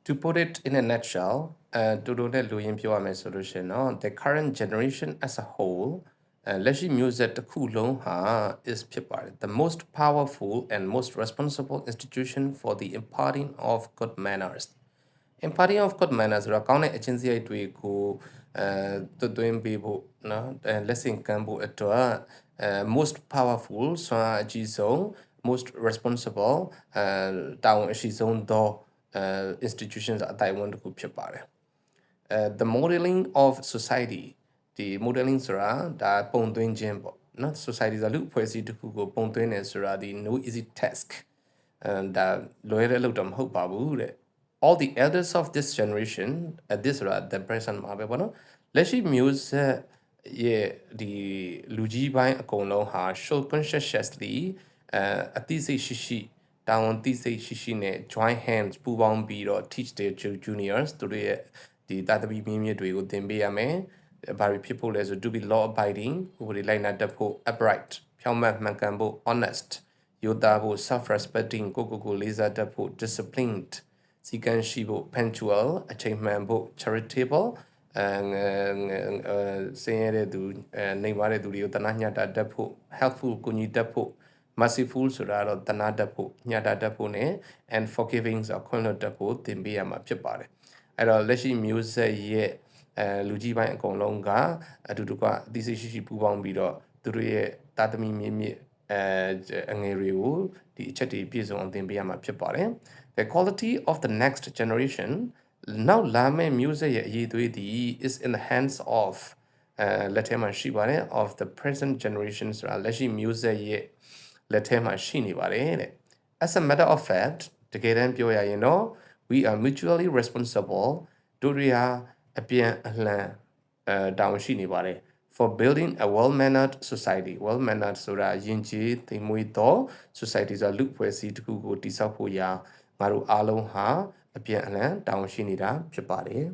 To put it in a nutshell, the current generation as a whole, Leshi Music is the most powerful and most responsible institution for the imparting of good manners. Imparting of good manners ဆိုတာကောင်းတဲ့အချင်းစရိုက်တွေကိုသွင်းပေးဖို့နော်လက်ဆင့်ကမ်းဖို့အတွက် most powerful ဆိုတာအကြီးဆုံး most responsible တာဝန်အရှိဆုံးသော institutions အတိုင်းအဝန်တစ်ခုဖြစ်ပါတယ် the modeling of society ဒီ modeling ဆိုတာဒါပုံသွင်းခြင်းပေါ့နော် society ဆိုတာလူအဖွဲ့အစည်းတစ်ခုကိုပုံသွင်းနေဆိုတာဒီ no easy task ဒါလွယ်တဲ့လုပ်တော့မဟုတ်ပါဘူးတဲ့all the elders of this generation at this the present မှာပဲပေါ့နော်လက်ရှိမျိုးဆက်ရဲ့ဒီလူကြီးပိုင်းအကုန်လုံးဟာ should consciously အသိစိတ်ရှိတာဝန်သိစိတ်ရှိနဲ့ join hands ပူးပေါင်းပြီးတော့ teach their juniors သူတို့ရဲ့ဒီတာသမီမြင့်မြင့်တွေကိုသင်ပေးရမယ်ဘာဖြစ်ဖို့လဲဆို to be law abiding ဥပဒေလိုက်နာတတ်ဖို့ upright ဖြောင့်မတ်မှန်ကန်ဖို့ honest ယုံသားဖို့ self respecting ကိုလေးစားတတ်ဖို့ disciplined စီကံရှိဖို့ punctual အချိန်မှန်ဖို့ charitable စင်ရတဲ့သူနေပါတဲ့သူတွေကိုတနာညတာတတ်ဖို့ helpful ကိုညီတတ်ဖို့ merciful ဆိုတာတော့တနာတတ်ဖို့ညတာတတ်ဖို့ ਨੇ and forgiving ဆိုခွင့်လွှတ်တတ်ဖို့သင်ပေးရမှာဖြစ်ပါတယ်အဲ့တော့လက်ရှိမျိုးဆက်ရဲ့လူကြီးပိုင်းအကုန်လုံးကအတူတူကအသိစိတ်ရှိပူးပေါင်းပြီးတော့သူတို့ရဲ့တာသမီမြင့်မြင့်အငယ်တွေကိုဒီအချက်တွေပြည့်စုံအောင်သင်ပေးရမှာဖြစ်ပါတယ် the quality of the next generation နောက်လာမယ့်မျိုးဆက်ရဲ့အရေးသွေးသည် is in the hands of လက်ထဲမှာရှိပါတယ် of the present generation ဆိုတာလက်ရှိမျိုးဆက်ရဲ့လက်ထဲမှာရှိနေပါတယ်တဲ့ as a matter of fact တကယ်တမ်းပြောရရင်တော့ we are mutually responsible တို့တွေဟာအပြန်အလှန်တာဝန်ရှိနေပါတယ် for building a well-mannered society well-mannered ဆိုတာယဉ်ကျေးသိမ်မွေ့သော society ဆိုတာလူဖွဲ့စည်းတစ်ခုကိုတည်ဆောက်ဖို့ရာငါတို့အားလုံးဟာအပြန်အလှန်တာဝန်ရှိနေတာဖြစ်ပါတယ်